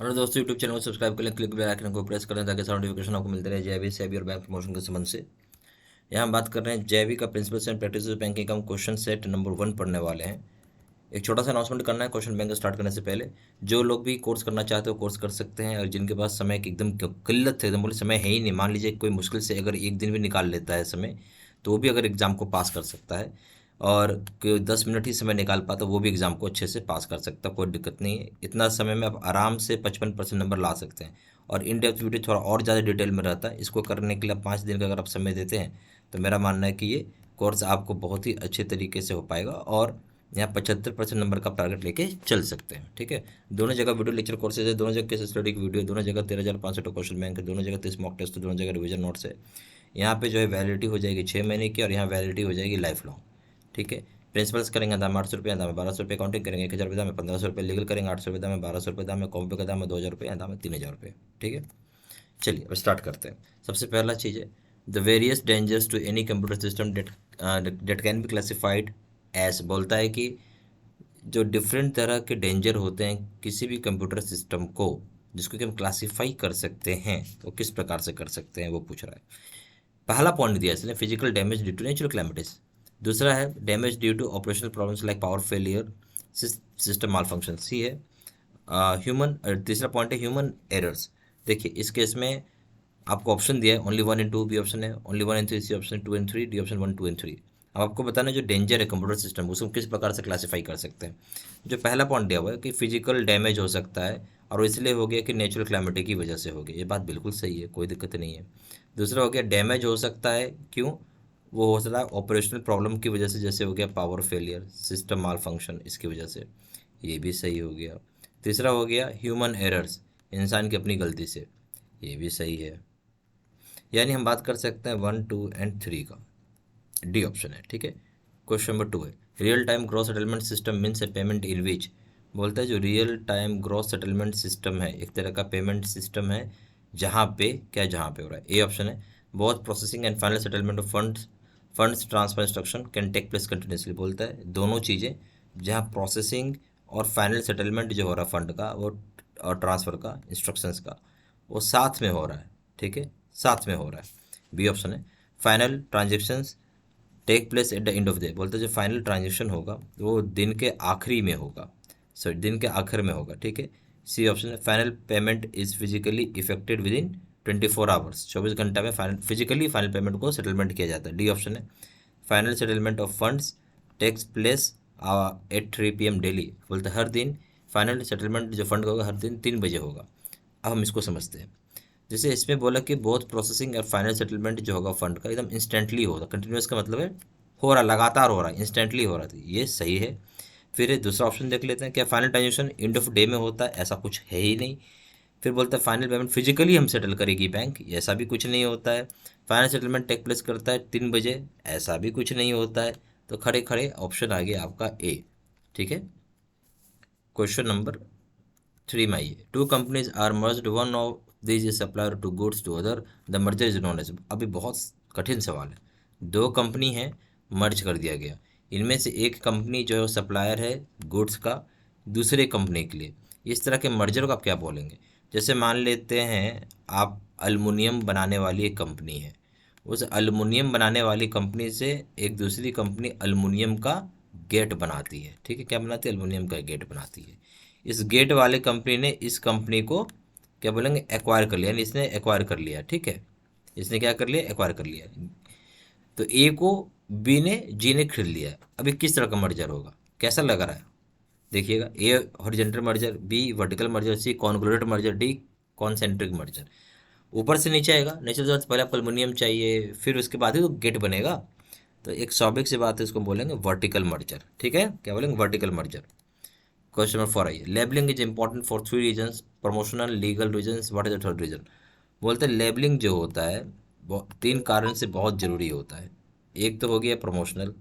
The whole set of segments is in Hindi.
और दोस्तों यूट्यूब चैनल को सब्सक्राइब कर लें, क्लिक बेल आइकन को प्रेस करें ताकि सारा नोटिफिकेशन आपको मिलते रहे जेबी सेबी और बैंक प्रमोशन के संबंध से। यहाँ हम बात कर रहे हैं जेबी का प्रिंसिपल्स एंड प्रैक्टिसेस बैंकिंग का हम क्वेश्चन सेट नंबर 1 पढ़ने वाले हैं। एक छोटा सा अनाउंसमेंट करना है क्वेश्चन बैंक स्टार्ट करने से पहले। जो लोग भी कोर्स करना चाहते हो कोर्स कर सकते हैं, और जिनके पास समय की एकदम किल्लत है, एकदम बोले समय है ही नहीं, मान लीजिए कोई मुश्किल से अगर एक दिन भी निकाल लेता है समय, तो वो भी अगर एग्ज़ाम को पास कर सकता है। और कोई 10 मिनट ही समय निकाल पाता वो भी एग्ज़ाम को अच्छे से पास कर सकता है, कोई दिक्कत नहीं है। इतना समय में आप आराम से 55% नंबर ला सकते हैं। और इन डेप्थ वीडियो थोड़ा और ज़्यादा डिटेल में रहता है। इसको करने के लिए 5 दिन का अगर आप समय देते हैं तो मेरा मानना है कि ये कोर्स आपको बहुत ही अच्छे तरीके से हो पाएगा, और यहाँ 75% नंबर का टारगेट लेके चल सकते हैं। ठीक है, दोनों जगह वीडियो लेक्चर कोर्सेज है, दोनों जगह केस स्टडी की वीडियो, दोनों जगह 13,500 क्वेश्चन बैंक है, दोनों जगह 30 मॉक टेस्ट, दोनों जगह रिवीजन नोट्स है। यहाँ पे जो है वैलिडिटी हो जाएगी 6 महीने की, और यहाँ वैलिडिटी हो जाएगी लाइफ लॉन्ग। ठीक है, प्रिंसिपल्स करेंगे दाम 800 रुपये, दाम 1200 रुपये, काउंटिंग करेंगे 1000 रुपये, दाम 1500 रुपये, लीगल करेंगे 800 रुपये, दाम 1200 रुपये, दाम कॉम्पे का दाम 2000 रुपये, दाम 3000 रुपये। ठीक है, चलिए अब स्टार्ट करते हैं। सबसे पहला चीज़ है the various dangers to any computer system that can be classified as. बोलता है कि जो डिफरेंट तरह के डेंजर होते हैं किसी भी कंप्यूटर सिस्टम को, जिसको कि हम क्लासीफाई कर सकते हैं, तो किस प्रकार से कर सकते हैं वो पूछ रहा है। पहला पॉइंट दिया इसने physical damage due to natural calamities. दूसरा है damage due to operational problems like power failure, system malfunction. C है ह्यूमन। तीसरा पॉइंट है ह्यूमन एरर्स। देखिए इस केस में आपको ऑप्शन दिया है ओनली 1 and 2, बी ऑप्शन है, only 1 and 3, C option 2 and 3, D option 1, 2 and 3। अब आपको बताना है जो डेंजर है कंप्यूटर सिस्टम उसको किस प्रकार से क्लासीफाई कर सकते हैं। जो पहला पॉइंट दिया हुआ है कि फिजिकल डैमेज हो सकता है, और वो इसलिए हो गया कि नेचुरल क्लैमिटी की वजह से हो गया, ये बात बिल्कुल सही है, कोई दिक्कत नहीं है। दूसरा हो गया डैमेज हो सकता है, क्यों? वो हो सकता है ऑपरेशनल प्रॉब्लम की वजह से, जैसे हो गया पावर फेलियर, सिस्टम माल फंक्शन, इसकी वजह से, ये भी सही हो गया। तीसरा हो गया ह्यूमन एरर्स, इंसान की अपनी गलती से, ये भी सही है। यानी हम बात कर सकते हैं 1, 2 and 3 का, डी ऑप्शन है। ठीक है, क्वेश्चन नंबर 2 है real time gross settlement system means a payment in which. बोलता है जो real time gross settlement system है, एक तरह का पेमेंट सिस्टम है जहाँ पे क्या, जहाँ पे हो रहा है। ए ऑप्शन है both processing and final settlement of funds transfer instruction can take place continuously. बोलता है दोनों चीज़ें, जहाँ प्रोसेसिंग और फाइनल सेटलमेंट जो हो रहा है फंड का वो, और ट्रांसफ़र का, इंस्ट्रक्शंस का, वो साथ में हो रहा है। ठीक है, साथ में हो रहा है। बी ऑप्शन है final transactions take place at the end of day. बोलते हैं जो फाइनल ट्रांजेक्शन होगा वो दिन के आखिरी में होगा, सॉरी दिन के आखिर में होगा। ठीक है, सी ऑप्शन है final payment is physically effected within 24 hours. 24 घंटा में फाइनल फिजिकली फाइनल पेमेंट को सेटलमेंट किया जाता है। डी ऑप्शन है final settlement of funds takes place at 3 PM daily. बोलते हर दिन फाइनल सेटलमेंट जो फंड का होगा हर दिन 3 बजे होगा। अब हम इसको समझते हैं। जैसे इसमें बोला कि बहुत प्रोसेसिंग और फाइनल सेटलमेंट जो होगा फंड का एकदम इंस्टेंटली होगा, कंटिन्यूस का मतलब है हो रहा, लगातार हो रहा है, इंस्टेंटली हो रहा था, ये सही है। फिर दूसरा ऑप्शन देख लेते हैं, क्या final transaction and of day में होता है? ऐसा कुछ है ही नहीं। फिर बोलता है फाइनल पेमेंट फिजिकली हम सेटल करेगी बैंक, ऐसा भी कुछ नहीं होता है। फाइनल सेटलमेंट टेक प्लेस करता है 3 बजे, ऐसा भी कुछ नहीं होता है। तो खड़े खड़े ऑप्शन आ गया आपका ए। ठीक है, क्वेश्चन नंबर 3 में आइए। Two companies are merged, one of this is supplier to goods to other, the merger is known as. अभी बहुत कठिन सवाल है। दो कंपनी है, मर्ज कर दिया गया, इनमें से एक कंपनी जो है सप्लायर है गुड्स का दूसरे कंपनी के लिए। इस तरह के मर्जर को आप क्या बोलेंगे? जैसे मान लेते हैं आप अल्मुनियम बनाने वाली एक कंपनी है, उस अल्मुनियम बनाने वाली कंपनी से एक दूसरी कंपनी अल्मुनियम का गेट बनाती है। ठीक है, क्या बनाती है? अल्मुनियम का गेट बनाती है। इस गेट वाले कंपनी ने इस कंपनी को क्या बोलेंगे, एक्वायर कर लिया, यानी इसने एक्वायर कर लिया। ठीक है, इसने क्या कर लिया, एक्वायर कर लिया। तो ए को बी ने, जी ने खरीद लिया। अभी किस तरह का मर्जर होगा, कैसा लग रहा है? देखिएगा, A horizontal merger, B vertical merger, C congruent merger, D concentric merger. ऊपर से नीचे आएगा, नेचुरल बात, पहले आपको एल्युमिनियम चाहिए, फिर उसके बाद ही तो गेट बनेगा। तो एक स्वाभाविक सी बात है, इसको बोलेंगे वर्टिकल मर्जर। ठीक है, क्या बोलेंगे, वर्टिकल मर्जर। क्वेश्चन नंबर 4 आइए। Labelling is important for 3 reasons, promotional, legal reasons, what is the third reason. बोलते हैं लेबलिंग जो होता है 3 कारण से बहुत ज़रूरी होता है। एक तो हो गया प्रमोशनल,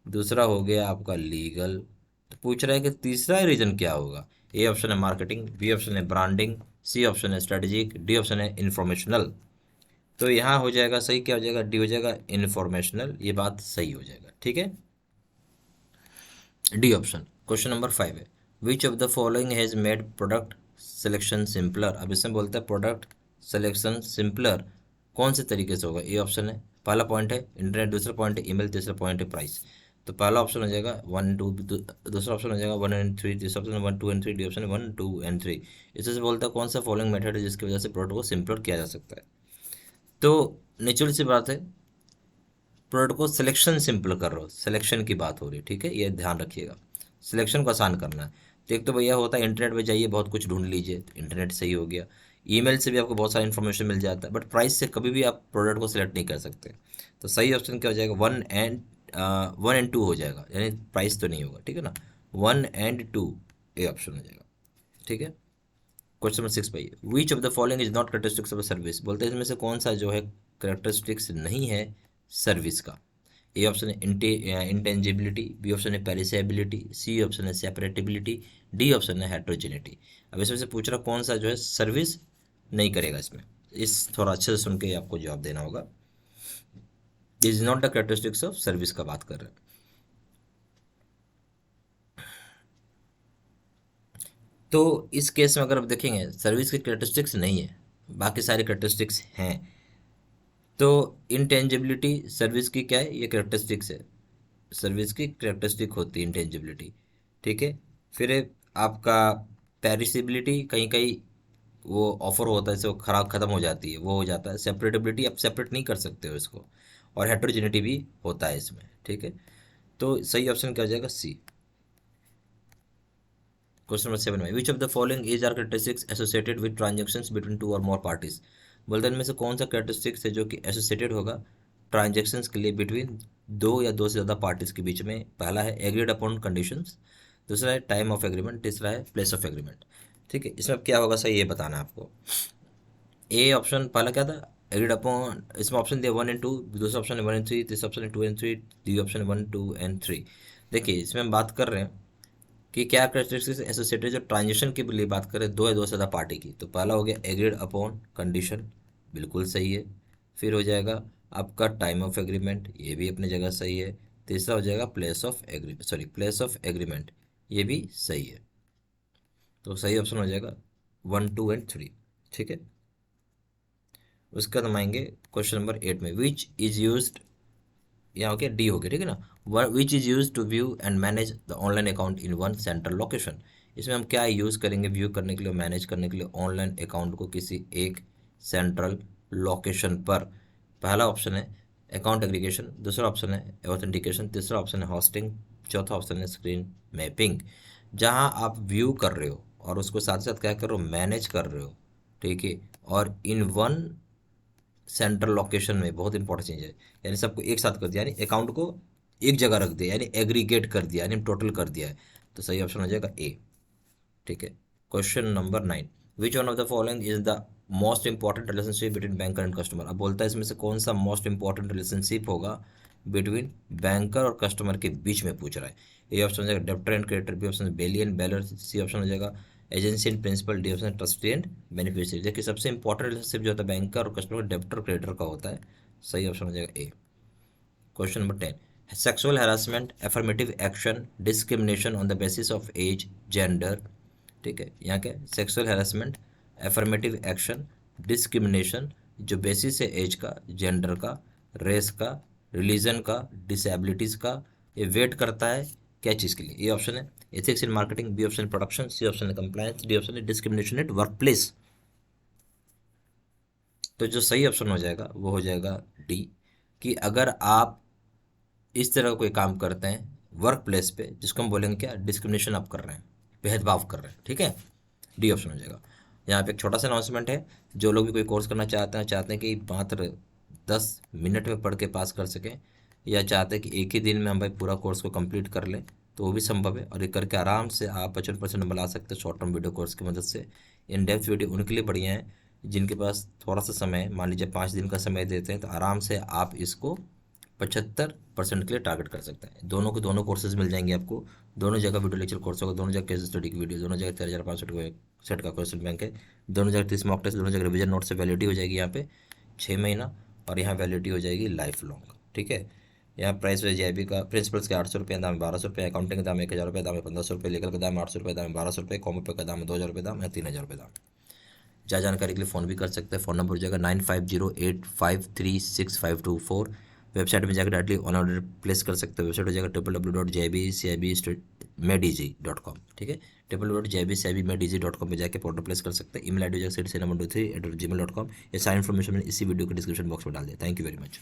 दूसरा हो गया आपका लीगल, तो पूछ रहा है कि तीसरा रीजन क्या होगा। ए ऑप्शन है मार्केटिंग, बी ऑप्शन है ब्रांडिंग, सी ऑप्शन है स्ट्रेटेजिक, डी ऑप्शन है इंफॉर्मेशनल। तो यहाँ हो जाएगा सही, क्या हो जाएगा, डी हो जाएगा इंफॉर्मेशनल, ये बात सही हो जाएगा। ठीक है, डी ऑप्शन। क्वेश्चन नंबर 5 है विच of the following has made product selection simpler. अब इसमें बोलता है प्रोडक्ट सिलेक्शन सिंपलर कौन से तरीके से होगा। ए ऑप्शन है, पहला पॉइंट है इंटरनेट, दूसरा पॉइंट है ईमेल, तीसरा पॉइंट है प्राइस। तो पहला ऑप्शन हो जाएगा 1 2, दूसरा ऑप्शन हो जाएगा 1 and 3, तीसरा ऑप्शन 1 2 and 3, डी ऑप्शन है 1 2 and 3। इससे बोलता है कौन सा फॉलोइंग मेथड है जिसकी वजह से प्रोडक्ट को सिंपलर किया जा सकता है। तो नेचुरल सी बात है, प्रोडक्ट को सिलेक्शन सिंपल कर रहे हो, सिलेक्शन की बात हो रही है, ठीक है, ये ध्यान रखिएगा, सिलेक्शन को आसान करना है। तो एक तो भैया होता है इंटरनेट पे जाइए बहुत कुछ ढूंढ लीजिए, तो इंटरनेट सही हो गया। ईमेल से भी आपको बहुत सारा इन्फॉर्मेशन मिल जाता है, बट प्राइस से कभी भी आप प्रोडक्ट को सिलेक्ट नहीं कर सकते। तो सही ऑप्शन क्या हो जाएगा, 1 and 2 हो जाएगा, यानी प्राइस तो नहीं होगा, ठीक है ना। 1 and 2 ये ऑप्शन हो जाएगा, ठीक है। क्वेश्चन नंबर 6 भाई, विच of the following is not characteristics of service. बोलते हैं इसमें से कौन सा जो है करेक्टरिस्टिक्स नहीं है सर्विस का। ए ऑप्शन है इंटेंजिबिलिटी, बी ऑप्शन है पेरिसेबिलिटी, सी ऑप्शन है सेपरेटेबिलिटी, डी ऑप्शन है हेट्रोजेनिटी। अब इसमें से पूछ रहा कौन सा जो है सर्विस नहीं करेगा इसमें। इस थोड़ा अच्छे से सुन के आपको जवाब देना होगा। Is not the characteristics of service का बात कर रहे हैं। तो इस केस में अगर आप देखेंगे सर्विस की करेक्टरिस्टिक्स नहीं है, बाकी सारी करेक्टरिस्टिक्स हैं। तो इंटेंजिबिलिटी सर्विस की क्या है, ये करेक्टरिस्टिक्स है, सर्विस की करेक्टरिस्टिक होती है इंटेंजिबिलिटी, ठीक है। फिर आपका पेरिसेबिलिटी, कहीं कहीं वो ऑफर होता है, वो खराब खत्म हो जाती है, वो हो जाता है। सेपरेटेबिलिटी आप सेपरेट नहीं कर सकते हो इसको, और हेट्रोजेनिटी भी होता है इसमें, ठीक है। तो सही ऑप्शन क्या हो जाएगा, सी। क्वेश्चन नंबर 7 में, which of the following is are characteristics associated with transactions between 2 और मोर पार्टीज। बोलते हैं इनमें से कौन सा कैरेक्टरिस्टिक्स है जो कि एसोसिएटेड होगा ट्रांजेक्शन्स के लिए बिटवीन 2 या 2 से ज़्यादा पार्टीज के बीच में। पहला है एग्रीड अपॉन कंडीशंस, दूसरा है टाइम ऑफ एग्रीमेंट, तीसरा है प्लेस ऑफ एग्रीमेंट, ठीक है। इसमें अब क्या होगा सही ये बताना है आपको। ए ऑप्शन पहला क्या था, एग्रीड अपॉन, इसमें ऑप्शन दिया 1 and 2, दूसरा ऑप्शन है 1 and 3, तीसरा ऑप्शन है 2 and 3, डी ऑप्शन है 1 2 and 3। देखिए इसमें हम बात कर रहे हैं कि क्या कैरेक्टरिस्टिक्स एसोसिएटेड, जो ट्रांजिशन के लिए बात करें 2 या 2 से ज़्यादा पार्टी की, तो पहला हो गया एग्रीड अपॉन कंडीशन, बिल्कुल सही है। फिर हो जाएगा आपका टाइम ऑफ एग्रीमेंट, ये भी अपनी जगह सही है। तीसरा हो जाएगा प्लेस ऑफ एग्रीमेंट, ये भी सही है। तो सही ऑप्शन हो जाएगा 1 2 and 3, ठीक है। उसके बाद हम आएंगे क्वेश्चन नंबर 8 में, विच इज यूज, यहाँ हो गया डी हो गया, ठीक है ना। Which is use to view and manage the online account in one central location. इसमें हम क्या यूज़ करेंगे व्यू करने के लिए, मैनेज करने के लिए ऑनलाइन अकाउंट को किसी एक सेंट्रल लोकेशन पर। पहला ऑप्शन है अकाउंट एग्रीगेशन, दूसरा ऑप्शन है ऑथेंटिकेशन, तीसरा ऑप्शन है होस्टिंग, चौथा ऑप्शन है स्क्रीन मैपिंग। जहाँ आप व्यू कर रहे हो और उसको साथ साथ क्या कर रहे हो, मैनेज कर रहे हो, ठीक है। और इन वन सेंट्रल लोकेशन में बहुत इंपॉर्टेंट चीज़ है, यानी सबको एक साथ कर दिया, यानी अकाउंट को एक जगह रख दिया, यानी एग्रीगेट कर दिया, यानी टोटल कर दिया है। तो सही ऑप्शन हो जाएगा ए, ठीक है। Question number 9, which one of the following is the most important relationship between banker and customer. अब बोलता है इसमें से कौन सा मोस्ट इंपॉर्टेंट रिलेशनशिप होगा बिटवीन बैंकर और कस्टमर के बीच में पूछ रहा है। ए ऑप्शन हो जाएगा debtor and creditor, B option bailee bailor, C option हो जाएगा agency and principal, D option trustee and beneficiary. देखिए सबसे इंपॉर्टेंट रिलेशनशिप जो होता है बैंकर और कस्टमर, डेब्टर क्रेडिटर का होता है। सही ऑप्शन हो जाएगा A. Question number 10, sexual harassment, affirmative action, discrimination on the basis of age, gender, ठीक है। यहाँ क्या sexual harassment, affirmative action, discrimination जो बेसिस है एज का, जेंडर का, रेस का, रिलीजन का, डिसेबिलिटीज़ का, ये वेट करता है क्या चीज़ के लिए। ये ऑप्शन है ethics in marketing, B option production, C option है कंप्लायंस, डी ऑप्शन है डिस्क्रिमिनेशन एट वर्क प्लेस। तो जो सही ऑप्शन हो जाएगा वो हो जाएगा डी, कि अगर आप इस तरह का कोई काम करते हैं वर्क प्लेस पे, जिसको हम बोलेंगे क्या, डिस्क्रिमिनेशन आप कर रहे हैं, भेदभाव कर रहे हैं, ठीक है। डी ऑप्शन हो जाएगा। यहाँ पे एक छोटा सा अनाउंसमेंट है, जो लोग भी कोई कोर्स करना चाहते हैं कि मात्र 10 मिनट में पढ़ के पास कर सकें, या चाहते हैं कि एक ही दिन में हम भाई पूरा कोर्स को कंप्लीट कर लें, तो वो भी संभव है। और ये करके आराम से आप 55% नंबर ला सकते हैं शॉर्ट टर्म वीडियो कोर्स की मदद से। इन डेप्थ वीडियो उनके लिए बढ़िया है जिनके पास थोड़ा सा समय, मान लीजिए 5 दिन का समय देते हैं, तो आराम से आप इसको 75% के लिए टारगेट कर सकते हैं। दोनों के दोनों कोर्सेज मिल जाएंगे आपको, दोनों जगह वीडियो लेक्चर कोर्स होगा, दोनों जगह केस स्टडी की वीडियो, दोनों जगह 13,500 सेट का क्वेश्चन बैंक है, दोनों जगह 30 मॉक टेस्ट, दोनों जगह रिविजन नोट से वैलिडिटी हो जाएगी यहाँ पे 6 महीना, और यहाँ वैलिडिटी हो जाएगी लाइफ लॉन्ग, ठीक है। यहाँ प्राइस है JIB का, प्रिंसिपल्स के 800 रुपये, दाम 1200 रुपये, अकाउंटिंग का दाम 1000 रुपये, दाम है 1500 रुपये, लीगल का दाम 800 रुपये, दाम है 1200 रुपये, कॉमन पे का दाम है 2000 रुपये, दाम है 3000 रुपये दाम। ज़्यादा जानकारी के लिए फ़ोन भी कर सकते हैं। फ़ोन नंबर हो जाएगा 9508536524। वेबसाइट में जाकर डायरेक्टली ऑन ऑर्डर प्लेस कर सकते हैं। वेबसाइट हो जाएगा www.jibcib.com, ठीक है, www.jibcib.com पे जाकर ऑर्डर प्लेस कर सकते हैं। ईमेल ID हो जाएगा 77223@gmail.com। ये सारी इन्फॉर्मेशन मैंने इसी वीडियो के डिस्क्रिप्शन बॉक्स में डाल दिया। Thank you very much.